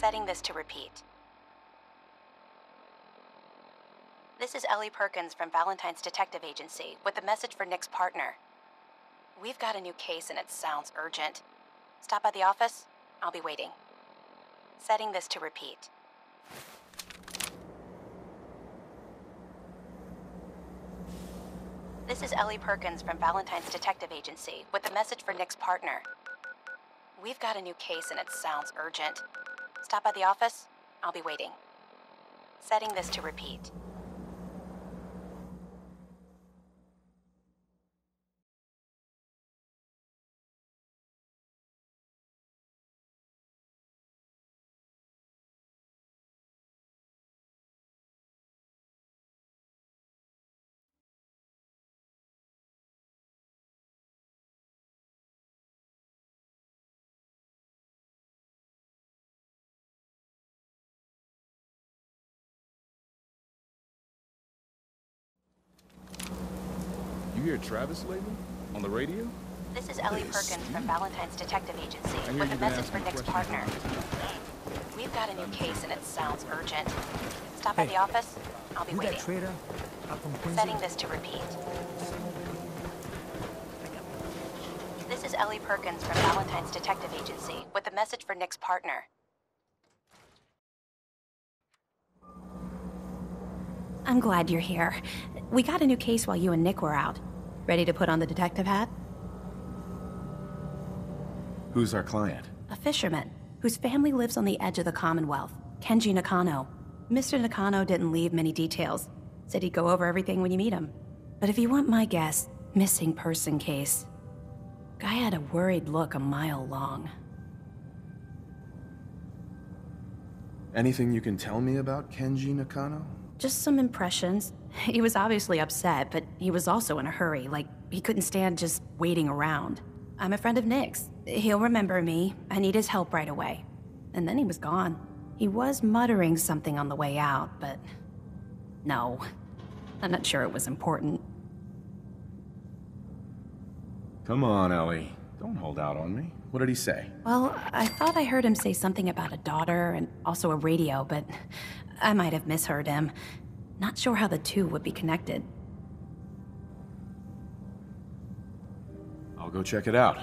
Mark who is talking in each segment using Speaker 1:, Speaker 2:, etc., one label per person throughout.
Speaker 1: Setting this to repeat. This is Ellie Perkins from Valentine's Detective Agency with a message for Nick's partner. We've got a new case and it sounds urgent. Stop by the office. I'll be waiting. Setting this to repeat. This is Ellie Perkins from Valentine's Detective Agency with a message for Nick's partner. We've got a new case and it sounds urgent. Stop by the office. I'll be waiting. Setting this to repeat.
Speaker 2: You hear Travis lately? On the radio?
Speaker 1: This is Ellie Perkins from Valentine's Detective Agency with a message for Nick's partner. We've got a new case and it sounds urgent. Stop by the office. I'll be waiting.
Speaker 3: Trader up from Quincy?
Speaker 1: Setting this to repeat. This is Ellie Perkins from Valentine's Detective Agency with a message for Nick's partner. I'm glad you're here. We got a new case while you and Nick were out. Ready to put on the detective hat?
Speaker 2: Who's our client?
Speaker 1: A fisherman whose family lives on the edge of the Commonwealth, Kenji Nakano. Mr. Nakano didn't leave many details. Said he'd go over everything when you meet him. But if you want my guess, missing person case. Guy had a worried look a mile long.
Speaker 2: Anything you can tell me about Kenji Nakano?
Speaker 1: Just some impressions. He was obviously upset, but he was also in a hurry, like he couldn't stand just waiting around. I'm a friend of Nick's. He'll remember me. I need his help right away. And then he was gone. He was muttering something on the way out, but no. I'm not sure it was important.
Speaker 2: Come on, Ellie. Don't hold out on me. What did he say?
Speaker 1: Well, I thought I heard him say something about a daughter and also a radio, but I might have misheard him. Not sure how the two would be connected.
Speaker 2: I'll go check it out.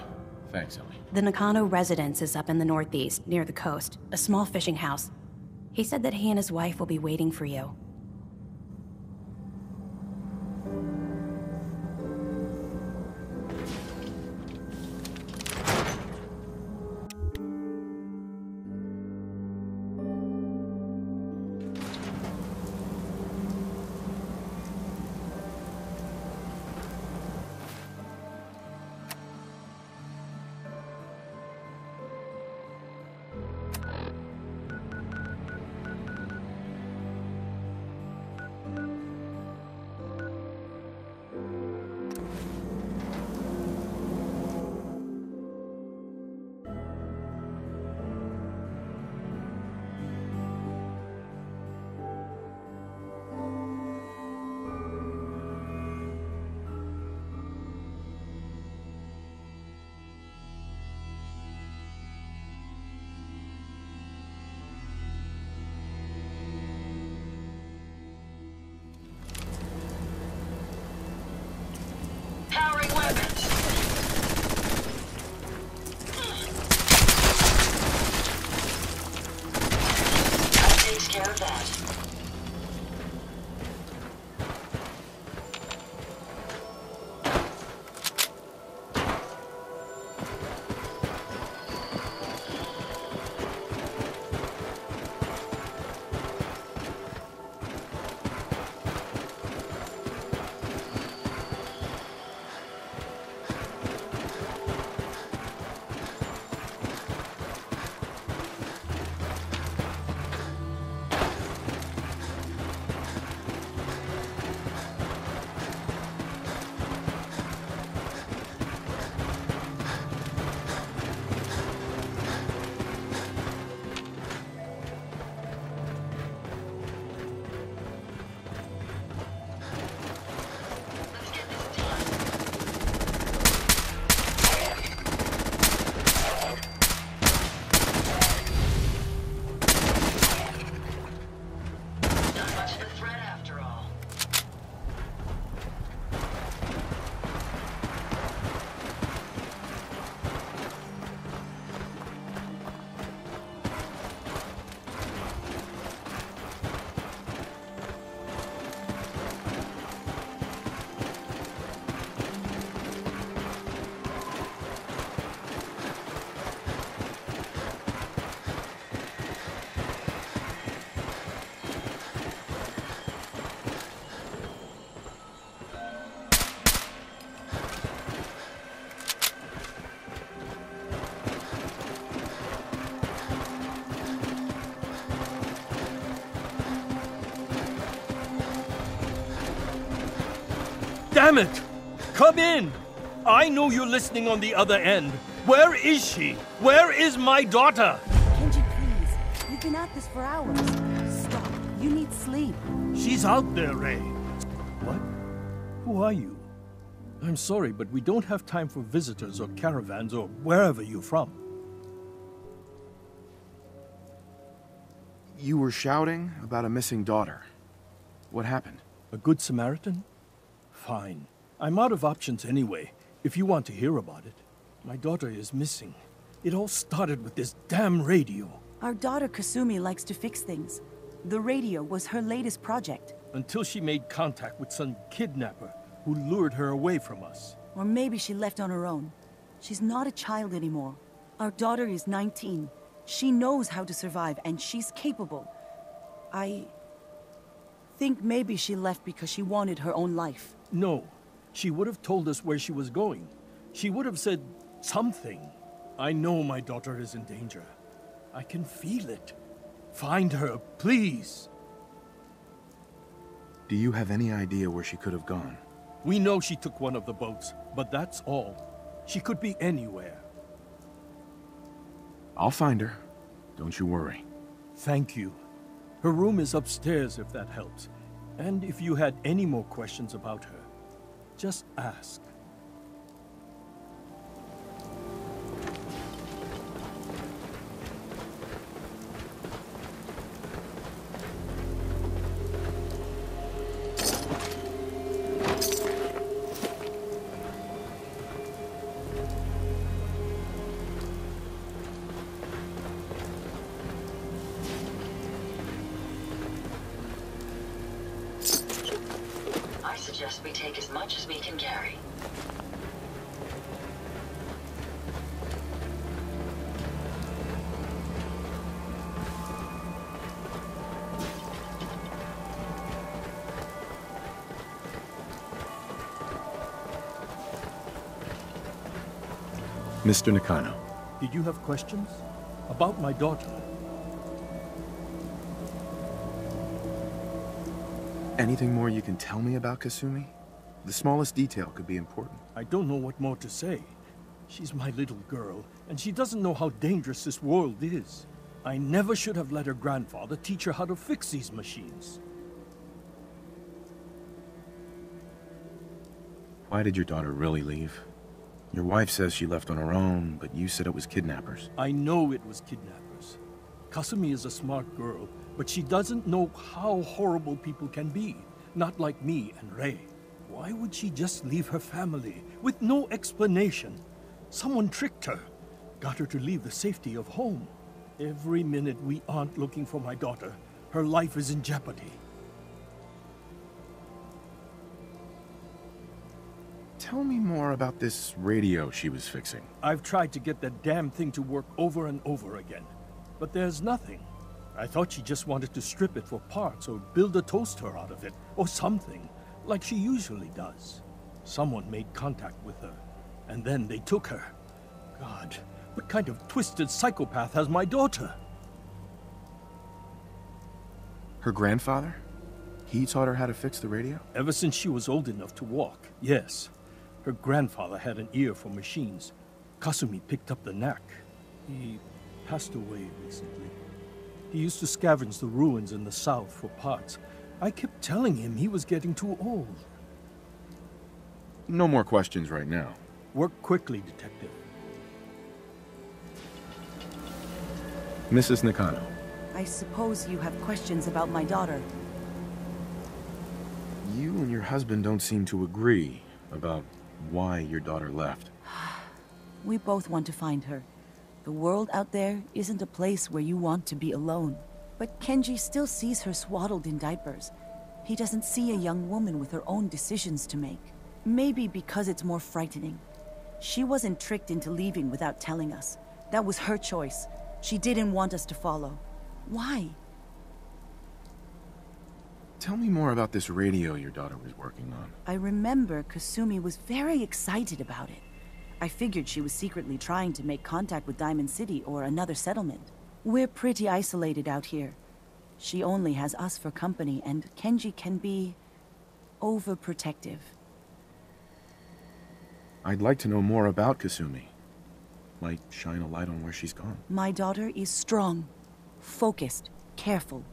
Speaker 2: Thanks, Ellie.
Speaker 1: The Nakano residence is up in the northeast, near the coast. A small fishing house. He said that he and his wife will be waiting for you.
Speaker 3: Damn it! Come in! I know you're listening on the other end. Where is she? Where is my daughter?
Speaker 4: Kenji, please. You've been at this for hours. Stop. You need sleep.
Speaker 3: She's out there, Ray. What? Who are you? I'm sorry, but we don't have time for visitors or caravans or wherever you're from.
Speaker 2: You were shouting about a missing daughter. What happened?
Speaker 3: A good Samaritan? Fine. I'm out of options anyway, if you want to hear about it. My daughter is missing. It all started with this damn radio.
Speaker 4: Our daughter Kasumi likes to fix things. The radio was her latest project.
Speaker 3: Until she made contact with some kidnapper who lured her away from us.
Speaker 4: Or maybe she left on her own. She's not a child anymore. Our daughter is 19. She knows how to survive, and she's capable. I think maybe she left because she wanted her own life.
Speaker 3: No. She would have told us where she was going. She would have said something. I know my daughter is in danger. I can feel it. Find her, please.
Speaker 2: Do you have any idea where she could have gone?
Speaker 3: We know she took one of the boats, but that's all. She could be anywhere.
Speaker 2: I'll find her. Don't you worry.
Speaker 3: Thank you. Her room is upstairs if that helps. And if you had any more questions about her, just ask.
Speaker 5: I suggest we take as much as we can carry.
Speaker 2: Mr. Nakano.
Speaker 3: Did you have questions? About my daughter?
Speaker 2: Anything more you can tell me about Kasumi? The smallest detail could be important.
Speaker 3: I don't know what more to say. She's my little girl, and she doesn't know how dangerous this world is. I never should have let her grandfather teach her how to fix these machines.
Speaker 2: Why did your daughter really leave? Your wife says she left on her own, but you said it was kidnappers.
Speaker 3: I know it was kidnappers. Kasumi is a smart girl, but she doesn't know how horrible people can be. Not like me and Ray. Why would she just leave her family with no explanation? Someone tricked her, got her to leave the safety of home. Every minute we aren't looking for my daughter, her life is in jeopardy.
Speaker 2: Tell me more about this radio she was fixing.
Speaker 3: I've tried to get that damn thing to work over and over again, but there's nothing. I thought she just wanted to strip it for parts or build a toaster out of it, or something, like she usually does. Someone made contact with her, and then they took her. God, what kind of twisted psychopath has my daughter?
Speaker 2: Her grandfather? He taught her how to fix the radio?
Speaker 3: Ever since she was old enough to walk, yes. Her grandfather had an ear for machines. Kasumi picked up the knack. He passed away recently. He used to scavenge the ruins in the south for parts. I kept telling him he was getting too old.
Speaker 2: No more questions right now.
Speaker 3: Work quickly, Detective.
Speaker 2: Mrs. Nakano.
Speaker 4: I suppose you have questions about my daughter.
Speaker 2: You and your husband don't seem to agree about why your daughter left.
Speaker 4: We both want to find her. The world out there isn't a place where you want to be alone. But Kenji still sees her swaddled in diapers. He doesn't see a young woman with her own decisions to make. Maybe because it's more frightening. She wasn't tricked into leaving without telling us. That was her choice. She didn't want us to follow. Why?
Speaker 2: Tell me more about this radio your daughter was working on.
Speaker 4: I remember Kasumi was very excited about it. I figured she was secretly trying to make contact with Diamond City or another settlement. We're pretty isolated out here. She only has us for company, and Kenji can be overprotective.
Speaker 2: I'd like to know more about Kasumi. Might shine a light on where she's gone.
Speaker 4: My daughter is strong, focused, careful.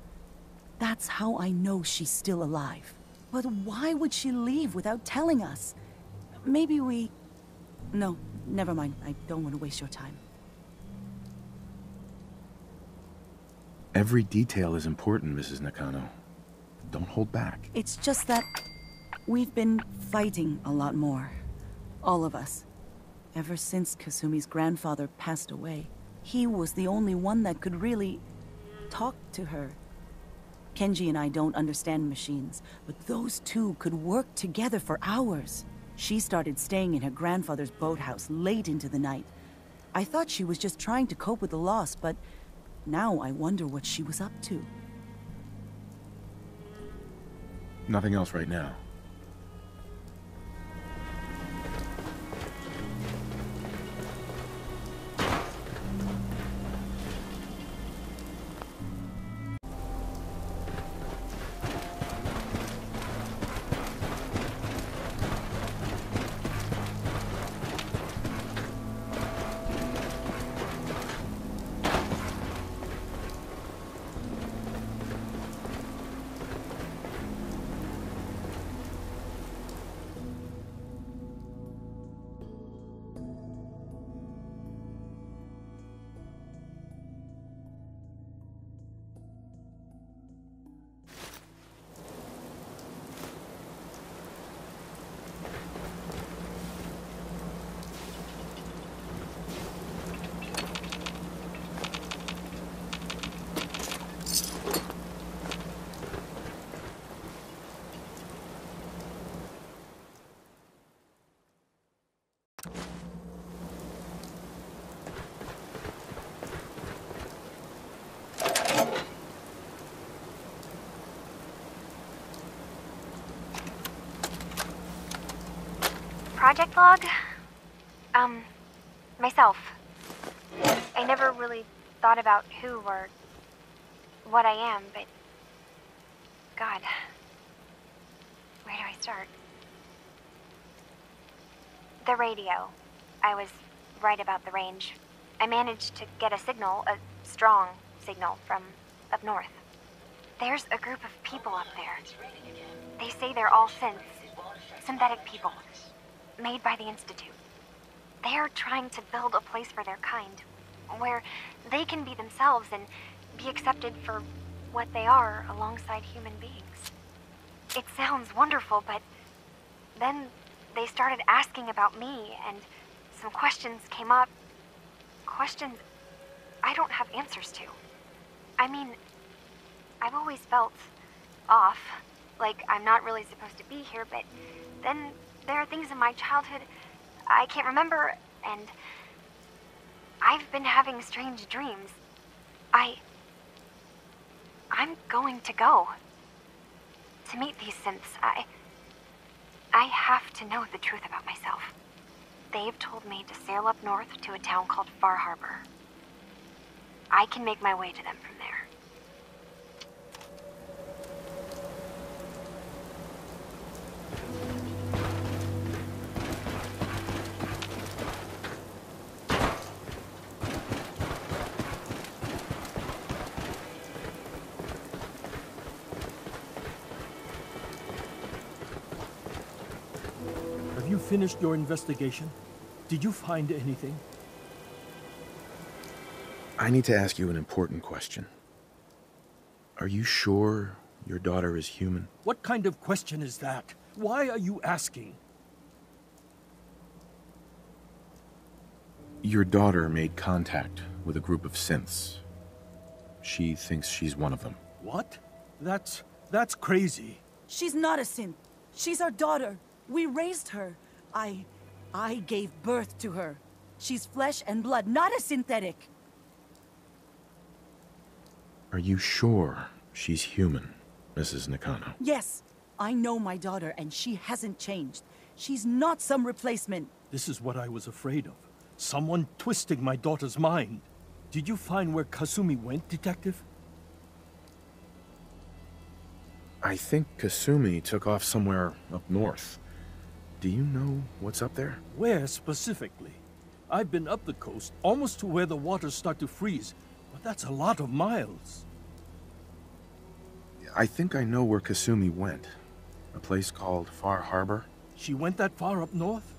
Speaker 4: That's how I know she's still alive. But why would she leave without telling us? Maybe we... No, never mind. I don't want to waste your time.
Speaker 2: Every detail is important, Mrs. Nakano. Don't hold back.
Speaker 4: It's just that we've been fighting a lot more. All of us. Ever since Kasumi's grandfather passed away. He was the only one that could really talk to her. Kenji and I don't understand machines, but those two could work together for hours. She started staying in her grandfather's boathouse late into the night. I thought she was just trying to cope with the loss, but now I wonder what she was up to.
Speaker 2: Nothing else right now.
Speaker 6: Project log? Myself. I never really thought about who or what I am, but... God. Where do I start? The radio. I was right about the range. I managed to get a signal, a strong signal, from up north. There's a group of people up there. They say they're all synthetic people. Made by the Institute. They are trying to build a place for their kind, where they can be themselves and be accepted for what they are alongside human beings. It sounds wonderful, but then they started asking about me, and some questions came up. Questions I don't have answers to. I mean, I've always felt off, like I'm not really supposed to be here, but then there are things in my childhood I can't remember, and I've been having strange dreams. I'm going to go to meet these synths. I have to know the truth about myself. They've told me to sail up north to a town called Far Harbor. I can make my way to them from there.
Speaker 3: Have you finished your investigation? Did you find anything?
Speaker 2: I need to ask you an important question. Are you sure your daughter is human?
Speaker 3: What kind of question is that? Why are you asking?
Speaker 2: Your daughter made contact with a group of synths. She thinks she's one of them.
Speaker 3: What? That's crazy.
Speaker 4: She's not a synth. She's our daughter. We raised her. I gave birth to her. She's flesh and blood, not a synthetic.
Speaker 2: Are you sure she's human, Mrs. Nakano?
Speaker 4: Yes, I know my daughter, and she hasn't changed. She's not some replacement.
Speaker 3: This is what I was afraid of. Someone twisting my daughter's mind. Did you find where Kasumi went, Detective?
Speaker 2: I think Kasumi took off somewhere up north. Do you know what's up there?
Speaker 3: Where specifically? I've been up the coast, almost to where the waters start to freeze, but that's a lot of miles.
Speaker 2: I think I know where Kasumi went. A place called Far Harbor.
Speaker 3: She went that far up north?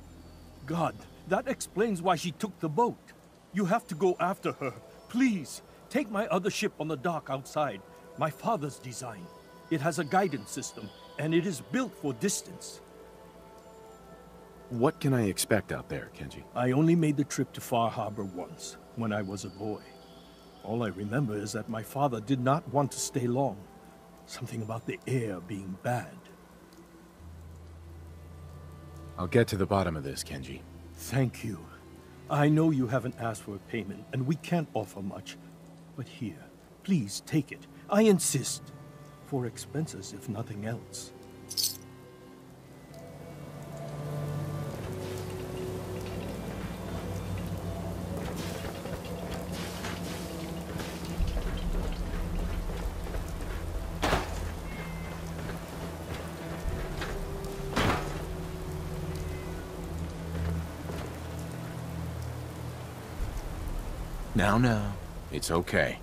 Speaker 3: God, that explains why she took the boat. You have to go after her. Please, take my other ship on the dock outside. My father's design. It has a guidance system, and it is built for distance.
Speaker 2: What can I expect out there, Kenji?
Speaker 3: I only made the trip to Far Harbor once, when I was a boy. All I remember is that my father did not want to stay long. Something about the air being bad.
Speaker 2: I'll get to the bottom of this, Kenji.
Speaker 3: Thank you. I know you haven't asked for a payment, and we can't offer much. But here, please take it. I insist. For expenses, if nothing else.
Speaker 2: Now, it's okay.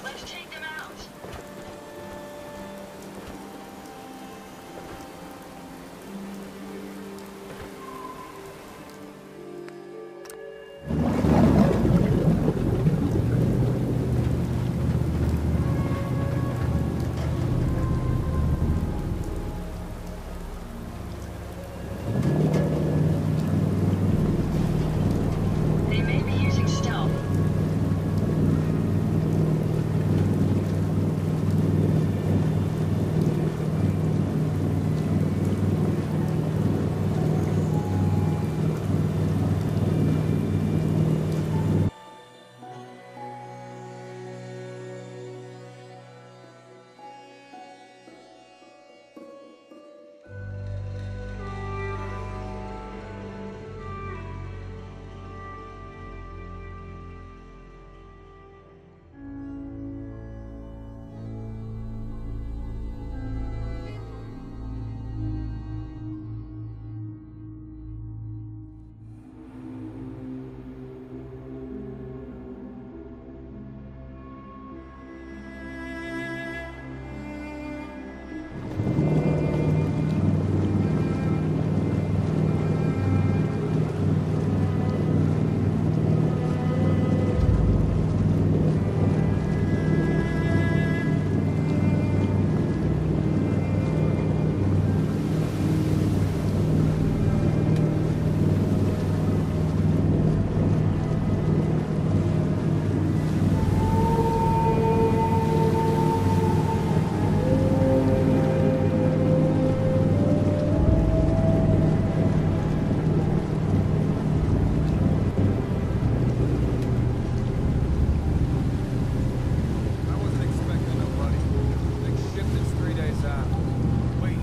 Speaker 5: Let's take them out. They may be using stealth.
Speaker 7: I wasn't expecting nobody. Next ship is 3 days out. Wait,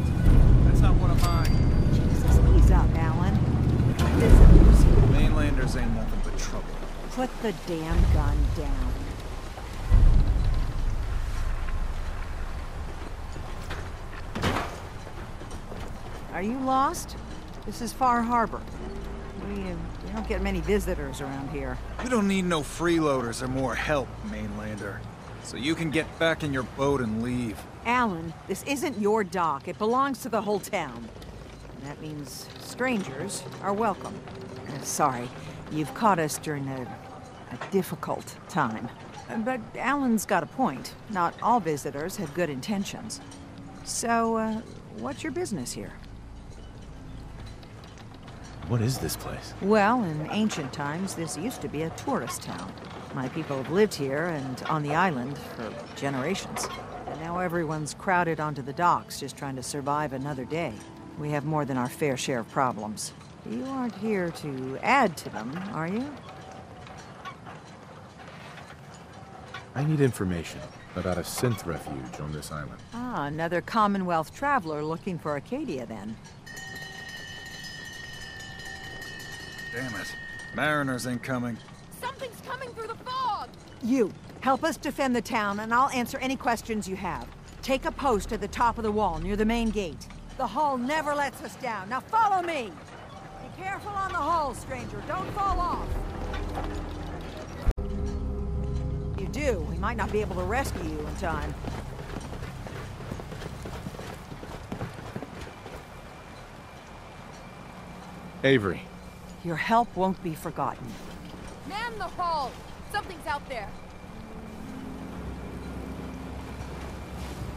Speaker 7: that's not one of mine.
Speaker 8: Jesus, ease up, Alan. Visitors.
Speaker 7: Mainlanders ain't nothing but trouble.
Speaker 8: Put the damn gun down. Are you lost? This is Far Harbor. We don't get many visitors around here.
Speaker 7: We don't need no freeloaders or more help, Mainlander. So you can get back in your boat and leave.
Speaker 8: Alan, this isn't your dock. It belongs to the whole town. And that means strangers are welcome. Sorry, you've caught us during a difficult time. But Alan's got a point. Not all visitors have good intentions. So, what's your business here?
Speaker 2: What is this place?
Speaker 8: Well, in ancient times, this used to be a tourist town. My people have lived here and on the island for generations. And now everyone's crowded onto the docks, just trying to survive another day. We have more than our fair share of problems. You aren't here to add to them, are you?
Speaker 2: I need information about a synth refuge on this island.
Speaker 8: Ah, another Commonwealth traveler looking for Acadia, then.
Speaker 7: Damn it. Mariners ain't coming.
Speaker 9: Something's coming through the fog!
Speaker 8: You, Help us defend the town, and I'll answer any questions you have. Take a post at the top of the wall, near the main gate. The hull never lets us down. Now follow me! Be careful on the hull, stranger. Don't fall off. If you do, we might not be able to rescue you in time.
Speaker 2: Avery.
Speaker 8: Your help won't be forgotten.
Speaker 9: Man the hull! Something's out there.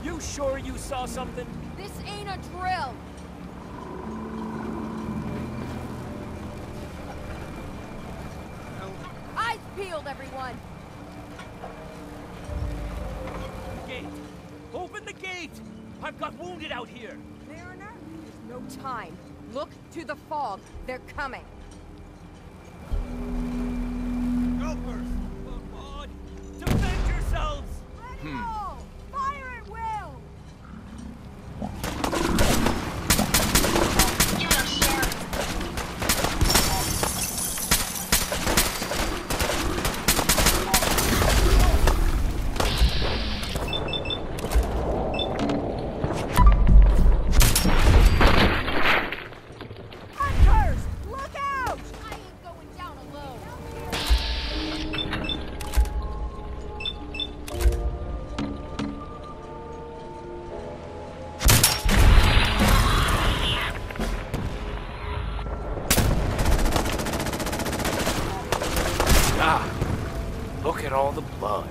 Speaker 10: You sure you saw something?
Speaker 9: This ain't a drill. Eyes peeled, everyone.
Speaker 10: Gate! Open the gate! I've got wounded out here!
Speaker 9: Mariner, there's no time. Look to the fog. They're coming.
Speaker 10: Helpers! Come on! Defend yourselves!
Speaker 8: Let go! Fire at will!
Speaker 5: Get him, sir.
Speaker 8: Hunters! Look out!
Speaker 9: I ain't going down alone.
Speaker 10: Ah! Look at all the blood.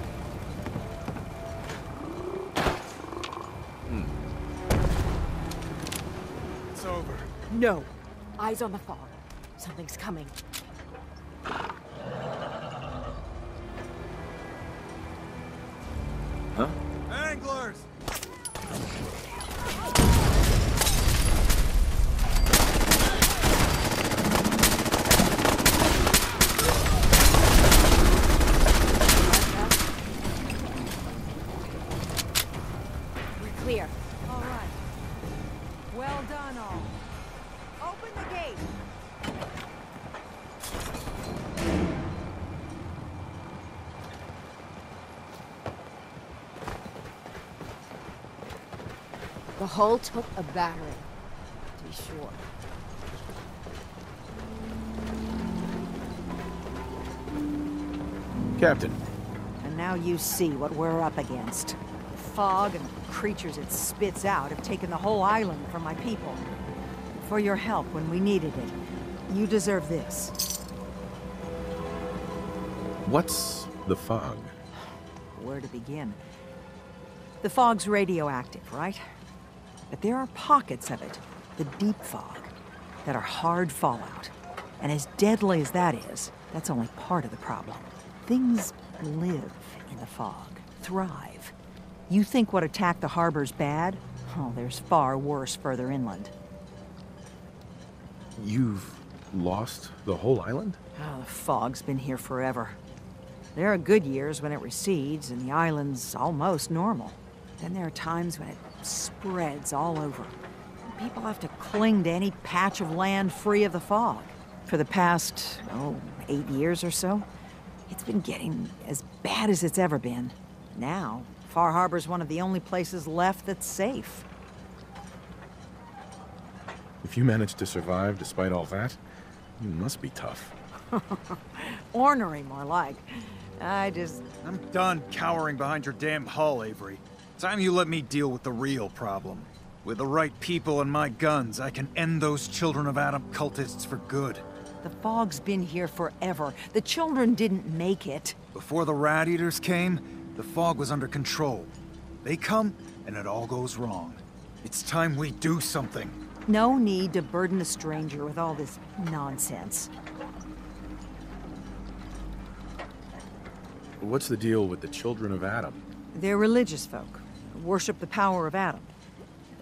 Speaker 7: It's over.
Speaker 9: No. Eyes on the fog. Something's coming.
Speaker 2: Huh?
Speaker 7: Anglers!
Speaker 9: We're clear.
Speaker 8: All right. Well done, all. Open the gate.
Speaker 9: The hull took a battering, to be sure.
Speaker 2: Captain.
Speaker 8: And now you see what we're up against. The fog and the creatures it spits out have taken the whole island from my people. For your help when we needed it, you deserve this.
Speaker 2: What's the fog?
Speaker 8: Where to begin? The fog's radioactive, right? But there are pockets of it, the deep fog, that are hard fallout. And as deadly as that is, that's only part of the problem. Things live in the fog, thrive. You think what attacked the harbor's bad? Oh, there's far worse further inland.
Speaker 2: You've lost the whole island?
Speaker 8: Oh, the fog's been here forever. There are good years when it recedes and the island's almost normal. Then there are times when it spreads all over. And people have to cling to any patch of land free of the fog. For the past, 8 years or so, it's been getting as bad as it's ever been. Now, Far Harbor's one of the only places left that's safe.
Speaker 2: If you managed to survive despite all that, you must be tough.
Speaker 8: Ornery, more like. I'm
Speaker 7: done cowering behind your damn hull, Avery. Time you let me deal with the real problem. With the right people and my guns, I can end those Children of Adam cultists for good.
Speaker 8: The fog's been here forever. The children didn't make it.
Speaker 7: Before the Rat Eaters came, the fog was under control. They come, and it all goes wrong. It's time we do something.
Speaker 8: No need to burden the stranger with all this nonsense.
Speaker 2: What's the deal with the Children of Adam?
Speaker 8: They're religious folk. Worship the power of Adam.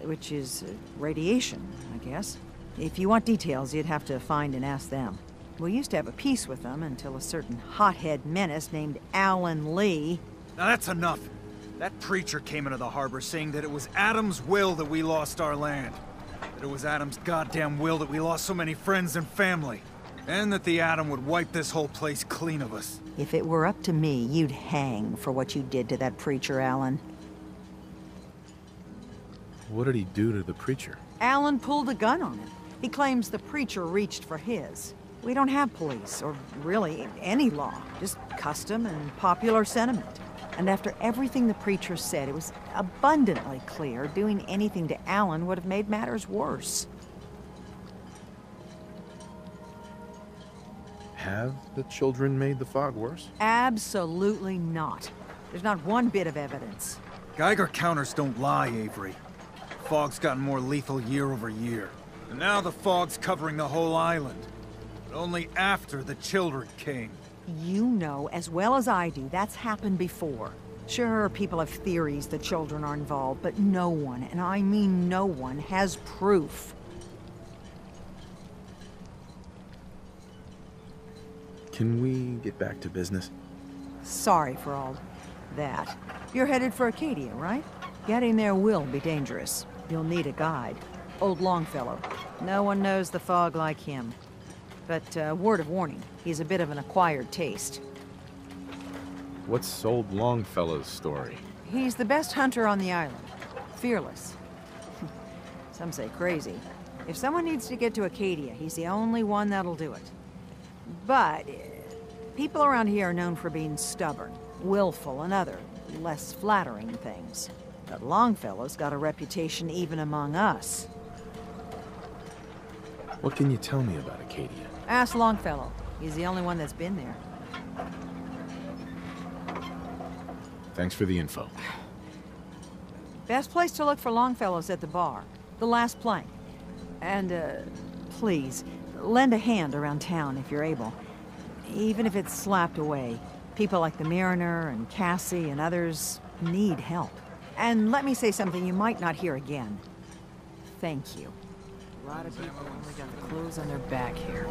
Speaker 8: Which is radiation, I guess. If you want details, you'd have to find and ask them. We used to have a peace with them until a certain hothead menace named Alan Lee...
Speaker 7: Now that's enough. That preacher came into the harbor saying that it was Adam's will that we lost our land. That it was Adam's goddamn will that we lost so many friends and family. And that the Atom would wipe this whole place clean of us.
Speaker 8: If it were up to me, you'd hang for what you did to that preacher, Alan.
Speaker 2: What did he do to the preacher?
Speaker 8: Alan pulled a gun on him. He claims the preacher reached for his. We don't have police, or really any law, just custom and popular sentiment. And after everything the preacher said, it was abundantly clear doing anything to Alan would have made matters worse.
Speaker 2: Have the children made the fog worse?
Speaker 8: Absolutely not. There's not one bit of evidence.
Speaker 7: Geiger counters don't lie, Avery. The fog's gotten more lethal year over year. And now the fog's covering the whole island. But only after the children came.
Speaker 8: You know as well as I do that's happened before. Sure, people have theories the children are involved, but no one, and I mean no one, has proof.
Speaker 2: Can we get back to business?
Speaker 8: Sorry for all that. You're headed for Acadia, right? Getting there will be dangerous. You'll need a guide. Old Longfellow. No one knows the fog like him. But, word of warning, he's a bit of an acquired taste.
Speaker 2: What's old Longfellow's story?
Speaker 8: He's the best hunter on the island. Fearless. Some say crazy. If someone needs to get to Acadia, he's the only one that'll do it. But, people around here are known for being stubborn, willful, and other, less flattering things. But Longfellow's got a reputation even among us.
Speaker 2: What can you tell me about Acadia?
Speaker 8: Ask Longfellow. He's the only one that's been there.
Speaker 2: Thanks for the info.
Speaker 8: Best place to look for Longfellow's at the bar. The last plank. And, please, lend a hand around town if you're able. Even if it's slapped away. People like the Mariner and Cassie and others need help. And let me say something you might not hear again. Thank you.
Speaker 1: A lot of people only got the clothes on their back here.